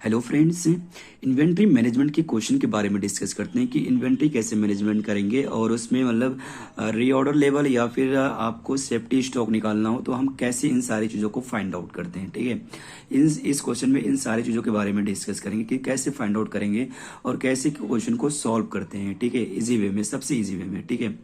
Hello friends, inventory management के question के बारे में डिस्कस करते हैं कि इन्वेंट्री कैसे मैनेजमेंट करेंगे और उसमें मतलब रीऑर्डर लेवल या फिर आपको सेफ्टी स्टॉक निकालना हो तो हम कैसे इन सारी चीज़ों को फाइंड आउट करते हैं। ठीक है, इस क्वेश्चन में इन सारी चीज़ों के बारे में डिस्कस करेंगे कि कैसे फाइंड आउट करेंगे और कैसे क्वेश्चन को सॉल्व करते हैं। ठीक है, इजी वे में, सबसे इजी वे में। ठीक है,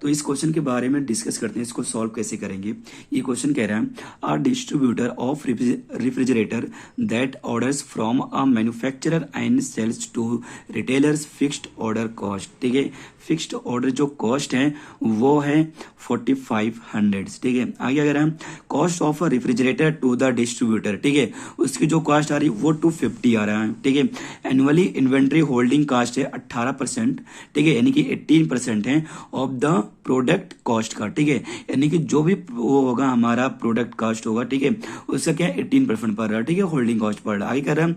तो इस क्वेश्चन के बारे में डिस्कस करते हैं, इसको सॉल्व कैसे करेंगे। ये क्वेश्चन कह रहा है R distributor of refrigerator that orders from a manufacturer and sells to retailers fixed order cost. ठीक है, फिक्स्ड ऑर्डर जो कॉस्ट है वो है 4500। ठीक है, आगे अगर हम cost of a refrigerator to the distributor, ठीक है, उसकी जो कॉस्ट आ रही है वो 250 आ रहा है। ठीक है, एनुअली इन्वेंट्री होल्डिंग कॉस्ट है 18%। ठीक है, यानी कि 18% है ऑफ द प्रोडक्ट कॉस्ट का। ठीक है, यानी कि जो भी वो होगा हमारा प्रोडक्ट कॉस्ट होगा, ठीक है, उसका क्या 18% पड़ रहा है। ठीक है, होल्डिंग कॉस्ट पड़ रहा है। आगे कह रहा है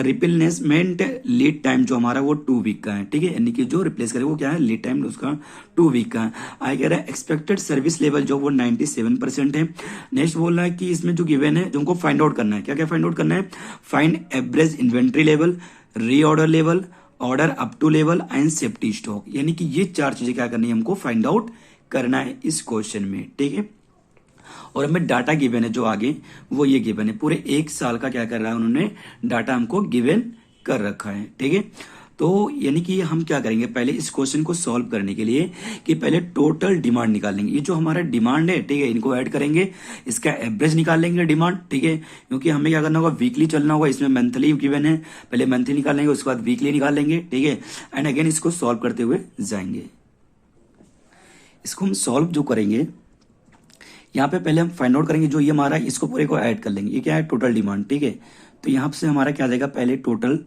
रिप्लेसमेंट लीड टाइम जो हमारा वो 2 वीक का है। ठीक है, यानी कि जो रिप्लेस करे वो क्या है, लीड टाइम उसका 2 वीक का है। आगे कह रहा है एक्सपेक्टेड सर्विस लेवल जो वो 97% है। नेक्स्ट बोल रहा है कि इसमें जो गिवन है जो हमको फाइंड आउट करना है, क्या क्या फाइंड आउट करना है, find average inventory level, reorder level, order up to level and safety stock. यानी कि ये 4 चीजें क्या करनी है, हमको फाइंड आउट करना है इस क्वेश्चन में। ठीक है, और हमें डाटा गिवन है जो आगे वो ये गिवन है, पूरे 1 साल का क्या कर रहा है उन्होंने डाटा हमको गिवन कर रखा है। ठीक है, तो यानी कि हम क्या करेंगे पहले इस क्वेश्चन को सॉल्व करने के लिए कि पहले टोटल डिमांड निकालेंगे। ये जो हमारा डिमांड है, ठीक है, इनको ऐड करेंगे, इसका एवरेज निकाल लेंगे डिमांड। ठीक है, क्योंकि हमें क्या करना होगा, वीकली चलना होगा, इसमें मंथली गिवन है, पहले मंथली निकाल लेंगे, उसके बाद वीकली निकाल लेंगे। ठीक है, एंड अगेन इसको सॉल्व करते हुए जाएंगे। इसको हम सॉल्व जो करेंगे यहाँ पे पहले हम फाइंड आउट करेंगे जो ये हमारा, इसको पूरे को ऐड कर लेंगे। ये क्या है, टोटल डिमांड। ठीक है, तो यहाँ से हमारा क्या आ जाएगा, पहले टोटल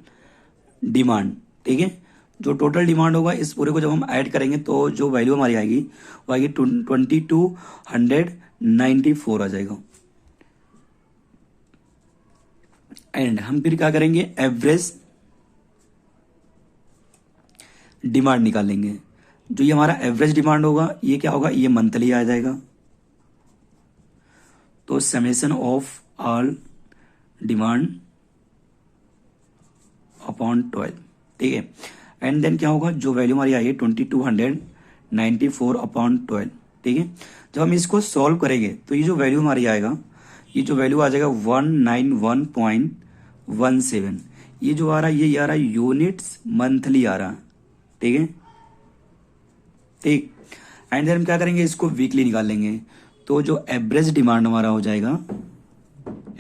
डिमांड। ठीक है, जो टोटल डिमांड होगा इस पूरे को जब हम ऐड करेंगे तो जो वैल्यू हमारी आएगी वो आएगी 2294 आ जाएगा। एंड हम फिर क्या करेंगे, एवरेज डिमांड निकालेंगे। जो ये हमारा एवरेज डिमांड होगा ये क्या होगा, ये मंथली आ जाएगा। तो summation of all demand upon 12। ठीक है, एंड देन क्या होगा, जो वैल्यू हमारी आई है 2294 अपॉन 12। ठीक है, जब हम इसको सॉल्व करेंगे तो ये जो वैल्यू हमारी आएगा, ये जो वैल्यू आ जाएगा 191.17। ये जो आ रहा है ये आ रहा है यूनिट्स मंथली आ रहा है। ठीक है, ठीक, एंड देन हम क्या करेंगे, इसको वीकली निकाल लेंगे। तो जो एवरेज डिमांड हमारा हो जाएगा,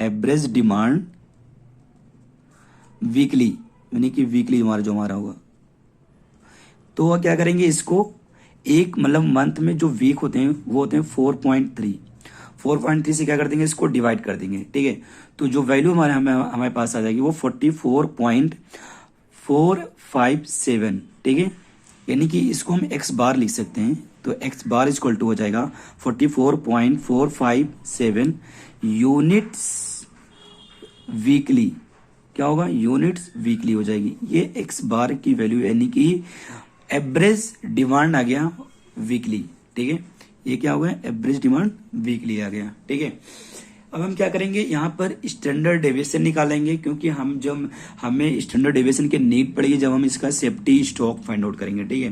एवरेज डिमांड वीकली, यानी कि वीकली हमारा जो हमारा होगा, तो क्या करेंगे, इसको एक मतलब मंथ में जो वीक होते हैं वो होते हैं 4.3 से क्या कर देंगे, इसको डिवाइड कर देंगे। ठीक है, तो जो वैल्यू हमारे पास आ जाएगी वो 44.457। ठीक है, यानी कि इसको हम एक्स बार लिख सकते हैं, तो एक्स बार इक्वल टू हो जाएगा 44.457 यूनिट्स वीकली। क्या होगा, यूनिट्स वीकली हो जाएगी। ये एक्स बार की वैल्यू यानी कि एवरेज डिमांड आ गया वीकली। ठीक है, ये क्या हो गया, एवरेज डिमांड वीकली आ गया। ठीक है, अब हम क्या करेंगे, यहाँ पर स्टैंडर्ड डेविएशन निकालेंगे, क्योंकि जब हमें स्टैंडर्ड डेविएशन की नीड पड़ेगी जब हम इसका सेफ्टी स्टॉक फाइंड आउट करेंगे। ठीक है,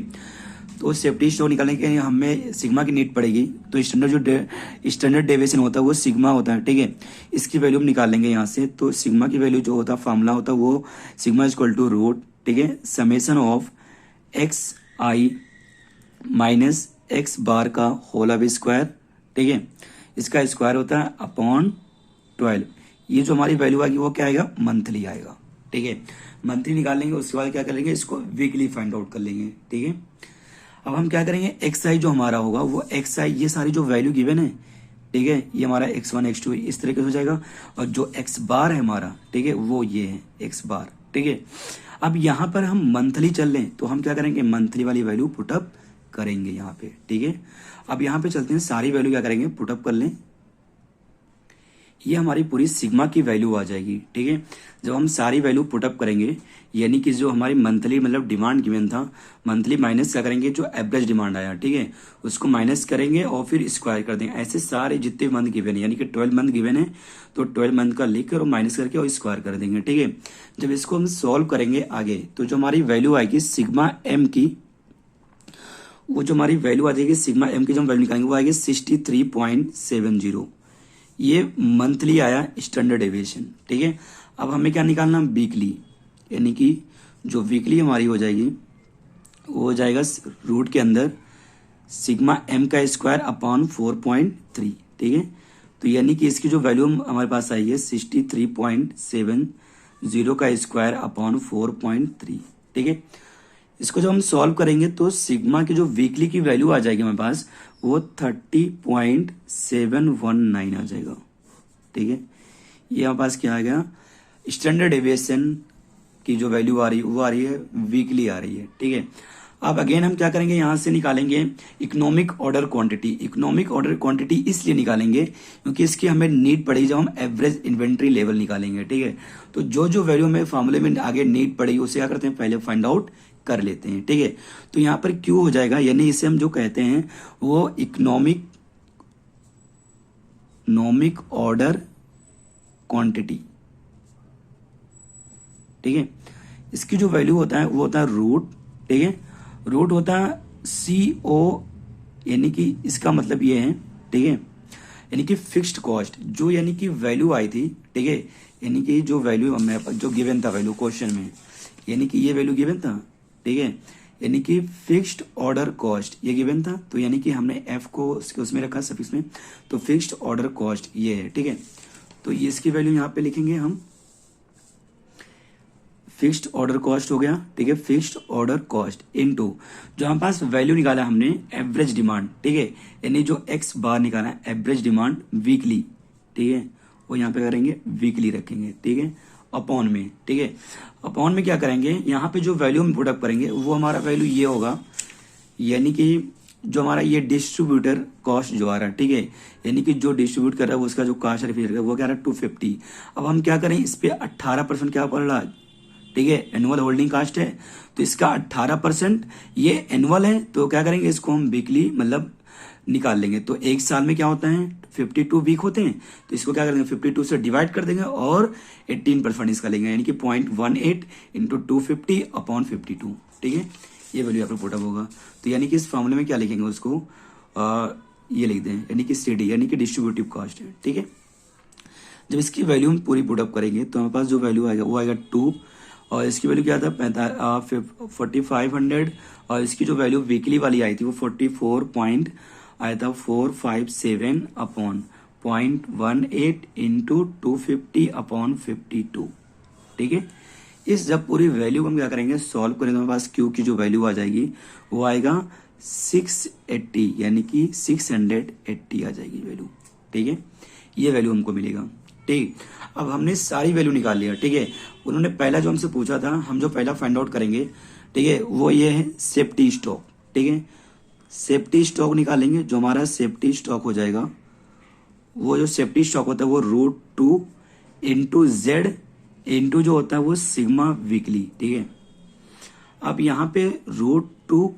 तो सेफ्टी स्टॉक निकालने के लिए हमें सिग्मा की नीड पड़ेगी। तो स्टैंडर्ड डेविएशन होता है वो सिग्मा होता है। ठीक है, इसकी वैल्यू हम निकाल लेंगे यहाँ से। तो सिग्मा की वैल्यू जो होता है, फार्मूला होता है वो सिग्मा इक्वल टू रूट, ठीक है, summation of X I minus X bar का होल ऑफ स्क्वायर। ठीक है, इसका स्क्वायर होता है अपॉन 12। ये जो हमारी वैल्यू आएगी वो क्या आएगा, मंथली आएगा। ठीक है, मंथली निकाल लेंगे, उसके बाद क्या कर लेंगे, इसको वीकली फाइंड आउट कर लेंगे। ठीक है, अब हम क्या करेंगे, एक्स आई जो हमारा होगा वो एक्स आई, ये सारी जो वैल्यू गिवन है, ठीक है, ये हमारा x1 x2 इस तरीके से हो जाएगा। और जो एक्स बार है हमारा, ठीक है, वो ये है एक्स बार। ठीक है, अब यहाँ पर हम मंथली चल लें तो हम क्या करेंगे, मंथली वाली वैल्यू पुटअप करेंगे यहाँ पे। ठीक है, अब यहाँ पे चलते हैं, सारी वैल्यू क्या करेंगे, पुटअप कर लें। ये हमारी पूरी सिग्मा की वैल्यू आ जाएगी। ठीक है, जब हम सारी वैल्यू पुटअप करेंगे, यानी कि जो हमारी मंथली मतलब डिमांड गिवन था, मंथली माइनस क्या करेंगे, जो एवरेज डिमांड आया, ठीक है, उसको माइनस करेंगे और फिर स्क्वायर कर देंगे। ऐसे सारे जितने मंथ गिवन है, यानी कि 12 मंथ गिवन है, तो 12 मंथ का लिख कर और माइनस करके और स्क्वायर कर देंगे। ठीक है, जब इसको हम सॉल्व करेंगे आगे, तो जो हमारी वैल्यू आएगी सिग्मा एम की, वो जो हमारी वैल्यू आ जाएगी सिग्मा एम की, जो हम वैल्यू निकालेंगे वो आएगी 63.70। ये मंथली आया स्टैंडर्ड डेविएशन। ठीक है, अब हमें क्या निकालना, वीकली, यानी कि जो वीकली हमारी हो जाएगी वो हो जाएगा रूट के अंदर सिग्मा एम का स्क्वायर अपॉन 4.3। ठीक है, तो यानी कि इसकी जो वैल्यू हमारे पास आई है 63.70 का स्क्वायर अपॉन 4.3। ठीक है, इसको जब हम सॉल्व करेंगे तो सिग्मा की जो वीकली की वैल्यू आ जाएगी हमारे पास, वो 30.719 आ जाएगा। ठीक है, ये हमारे पास क्या आ गया, स्टैंडर्ड डेविएशन की जो वैल्यू आ रही है वो आ रही है वीकली आ रही है। ठीक है, अब अगेन हम क्या करेंगे, यहां से निकालेंगे economic order quantity. Economic order quantity इसलिए निकालेंगे क्योंकि इसकी हमें नीड पड़ेगी जब हम एवरेज इन्वेंट्री लेवल निकालेंगे। ठीक है, तो जो जो वैल्यू हमें फॉर्मूले में आगे नीड पड़ेगी उसे क्या करते हैं, पहले फाइंड आउट कर लेते हैं। ठीक है, तो यहां पर क्यू हो जाएगा, यानी इसे हम जो कहते हैं वो इकोनॉमिक ऑर्डर क्वांटिटी। ठीक है, इसकी जो वैल्यू होता है वो होता है रूट। ठीक है, रूट होता है CO, यानी कि इसका मतलब ये है, ठीक है, यानी कि फिक्स्ड कॉस्ट, जो यानी कि वैल्यू आई थी। ठीक है, यानी कि जो वैल्यू हमें जो गिवन था वैल्यू क्वेश्चन में, यानी कि ये वैल्यू गिवन था। ठीक है, यानी कि फिक्स्ड ऑर्डर कॉस्ट ये गिवन था, तो यानी कि हमने एफ को उसमें रखा सफिक्स में, तो फिक्स्ड ऑर्डर कॉस्ट ये है। ठीक है, तो ये इसकी वैल्यू यहाँ पे लिखेंगे हम, फिक्स्ड ऑर्डर कॉस्ट हो गया। ठीक है, फिक्स्ड ऑर्डर कॉस्ट इनटू जो हमारे पास वैल्यू निकाला हमने एवरेज डिमांड। ठीक है, यानी जो एक्स बार निकाला है एवरेज डिमांड वीकली। ठीक है, वो यहाँ पे करेंगे वीकली रखेंगे। ठीक है, अपॉन में। ठीक है, अपॉन में क्या करेंगे, यहाँ पे जो वैल्यू हम पुटअप करेंगे वो हमारा वैल्यू ये होगा, यानी कि जो हमारा ये डिस्ट्रीब्यूटर कॉस्ट जो आ रहा है। ठीक है, यानी कि जो डिस्ट्रीब्यूट कर रहा है उसका जो कास्ट है वो क्या रहा है 250। अब हम क्या करें, इस पे 18% क्या पड़ रहा है, ठीक है, एनुअल होल्डिंग कास्ट है, तो इसका 18% ये एनुअल है, तो क्या करेंगे इसको हम वीकली मतलब निकाल लेंगे। तो एक साल में क्या होता है 52 वीक होते हैं, तो इसको क्या करेंगे 52 से डिवाइड कर देंगे और 18% इसका लेंगे, यानी कि 0.18 इंटू 250 अपॉन 52। ठीक है, ये वैल्यू यहाँ पे पुटअप होगा। तो यानी कि इस फॉर्मूले में क्या लिखेंगे उसको, ये लिख दें, यानी कि CD यानी कि डिस्ट्रीब्यूटिव कॉस्ट है। ठीक है, जब इसकी वैल्यू हम पूरी पुटअप करेंगे तो हमारे पास जो वैल्यू आएगा वो आएगा 2, और इसकी वैल्यू क्या था 4500, और इसकी जो वैल्यू वीकली वाली आई थी वो 44 पॉइंट आया था 457 अपॉन 0.18 इंटू 250 अपॉन 52। ठीक है, इस जब पूरी वैल्यू को हम क्या करेंगे सॉल्व करेंगे, हमारे पास क्यू की जो वैल्यू आ जाएगी वो आएगा 680, यानी कि 680 आ जाएगी वैल्यू। ठीक है, ये वैल्यू हमको मिलेगा। ठीक, अब हमने सारी वैल्यू निकाल लिया। ठीक है, उन्होंने पहला जो हमसे पूछा था, हम जो पहला फाइंड आउट करेंगे, ठीक है, वो ये है सेफ्टी स्टॉक। ठीक है, सेफ्टी स्टॉक निकालेंगे, जो हमारा सेफ्टी स्टॉक हो जाएगा, वो जो सेफ्टी स्टॉक होता है वो √2 इंटू जेड इंटू जो होता है वो सिग्मा वीकली। ठीक है, अब यहाँ पे √2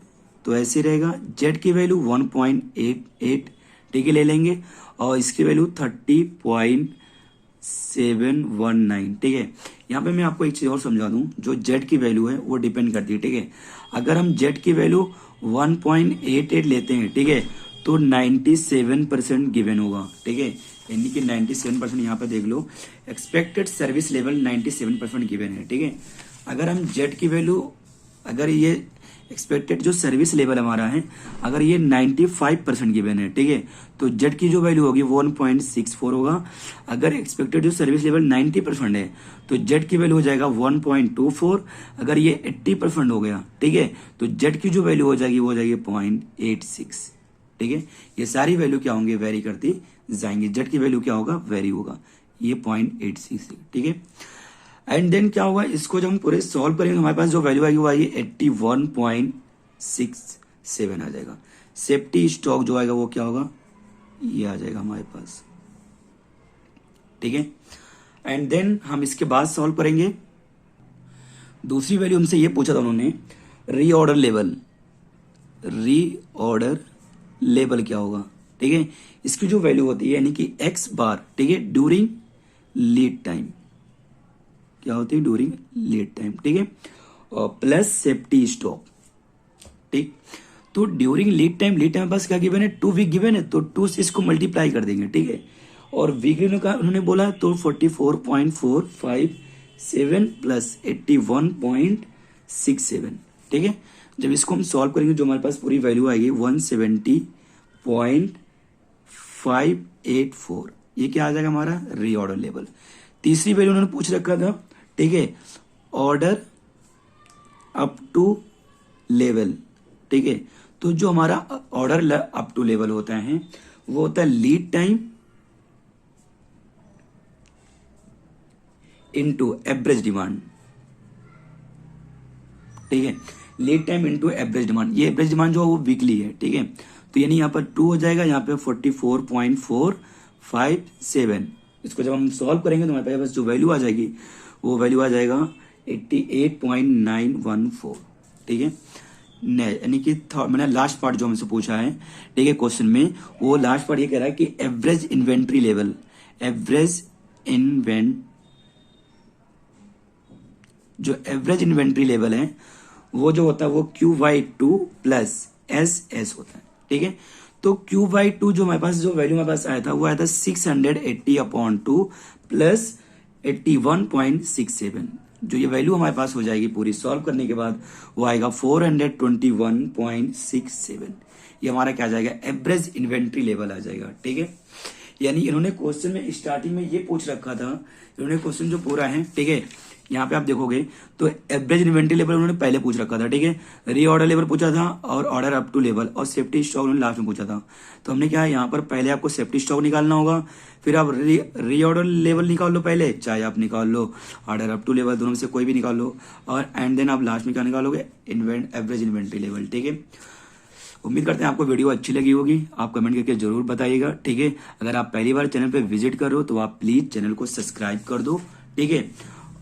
तो ऐसे रहेगा, जेड की वैल्यू 1.88 ठीक है ले लेंगे, और इसकी वैल्यू 30.719। ठीक है, यहाँ पे मैं आपको एक चीज और समझा दूं, जो जेड की वैल्यू है वो डिपेंड करती है। ठीक है, अगर हम जेड की वैल्यू 1.88 लेते हैं, ठीक है, तो 97% गिवन होगा। ठीक है, यानी कि 97% यहाँ पे देख लो, एक्सपेक्टेड सर्विस लेवल 97% गिवन है। ठीक है, अगर हम जेड की वैल्यू, अगर ये एक्सपेक्टेड जो सर्विस लेवल हमारा है अगर ये 95% गिवन है, ठीक है, तो जेड की जो वैल्यू होगी 1.64 होगा। अगर एक्सपेक्टेड जो सर्विस लेवल 90% है तो जेड की वैल्यू हो जाएगा 1.24। अगर ये 80% हो गया, ठीक है, तो जेड की जो वैल्यू हो जाएगी वो हो जाएगी 0.86। ठीक है, ये सारी वैल्यू क्या होंगे, वेरी करती जाएंगे। जेड की वैल्यू क्या होगा, वेरी होगा, ये 0.86। ठीक है, एंड देन क्या होगा, इसको जब हम पूरे सॉल्व करेंगे हमारे पास जो वैल्यू आएगी वो आएगी 81.67 आ जाएगा। सेफ्टी स्टॉक जो आएगा वो क्या होगा, ये आ जाएगा हमारे पास। ठीक है। एंड देन हम इसके बाद सॉल्व करेंगे। दूसरी वैल्यू हमसे ये पूछा था उन्होंने, रीऑर्डर लेवल। रीऑर्डर लेवल क्या होगा, ठीक है। इसकी जो वैल्यू होती है यानी कि एक्स बार, ठीक है, ड्यूरिंग लीड टाइम, क्या होती है, ड्यूरिंग लीड टाइम, ठीक है, और प्लस सेफ्टी स्टॉक, ठीक। तो ड्यूरिंग लीड टाइम पास क्या गिवन है, 2 वीक गिवन है, तो 2 से इसको मल्टीप्लाई कर देंगे, ठीक है। और वीकली का उन्होंने बोला तो 44.457 प्लस 81.67, ठीक है। जब इसको हम सॉल्व करेंगे जो हमारे पास पूरी वैल्यू आएगी 170.584, ये क्या आ जाएगा हमारा रीऑर्डर लेवल। तीसरी वैल्यू उन्होंने पूछ रखा था, ठीक है, ऑर्डर अप टू लेवल, ठीक है। तो जो हमारा ऑर्डर अप टू लेवल होता है वो होता है lead time into average demand, ठीक है। Lead time into average demand, ये एवरेज डिमांड जो है वो वीकली है, ठीक है। तो यानी यहाँ पर 2 हो जाएगा, यहाँ पे 44.457। इसको जब हम सॉल्व करेंगे तो हमारे पास जो वैल्यू आ जाएगी वो वैल्यू आ जाएगा 88.914, ठीक है। यानी कि मैंने लास्ट पार्ट जो हमसे पूछा है, ठीक है, क्वेश्चन में, वो लास्ट पार्ट ये कह रहा है कि एवरेज इन्वेंट्री लेवल, जो एवरेज इन्वेंट्री लेवल है वो जो होता है वो Q/2 प्लस SS होता है, ठीक है। तो Q/2 जो हमारे पास जो वैल्यू हमारे पास आया था वो आया था 680/2 प्लस 81.67। जो ये वैल्यू हमारे पास हो जाएगी पूरी सॉल्व करने के बाद वो आएगा 421.67। ये हमारा क्या आ जाएगा, एवरेज इन्वेंट्री लेवल आ जाएगा, ठीक है। यानी इन्होंने क्वेश्चन में स्टार्टिंग में ये पूछ रखा था, इन्होंने क्वेश्चन जो पूरा है, ठीक है, यहाँ पे आप देखोगे तो एवरेज इन्वेंट्री लेवल उन्होंने पहले पूछ रखा था, ठीक है, रीऑर्डर लेवल पूछा था और ऑर्डर अप टू लेवल और सेफ्टी स्टॉक उन्होंने लास्ट में पूछा था। तो हमने क्या है, यहाँ पर पहले आपको सेफ्टी स्टॉक निकालना होगा, फिर आप रीऑर्डर लेवल निकाल लो पहले, चाहे आप निकाल लो ऑर्डर अप टू लेवल, दोनों में से कोई भी निकाल लो, और एंड देन आप लास्ट में क्या निकालोगे, एवरेज इन्वेंट्री लेवल, ठीक है। उम्मीद करते हैं आपको वीडियो अच्छी लगी होगी, आप कमेंट करके जरूर बताइएगा, ठीक है। अगर आप पहली बार चैनल पे विजिट कर रहे हो तो आप प्लीज चैनल को सब्सक्राइब कर दो, ठीक है,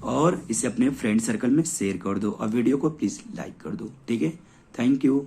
और इसे अपने फ्रेंड सर्कल में शेयर कर दो और वीडियो को प्लीज लाइक कर दो, ठीक है। Thank you.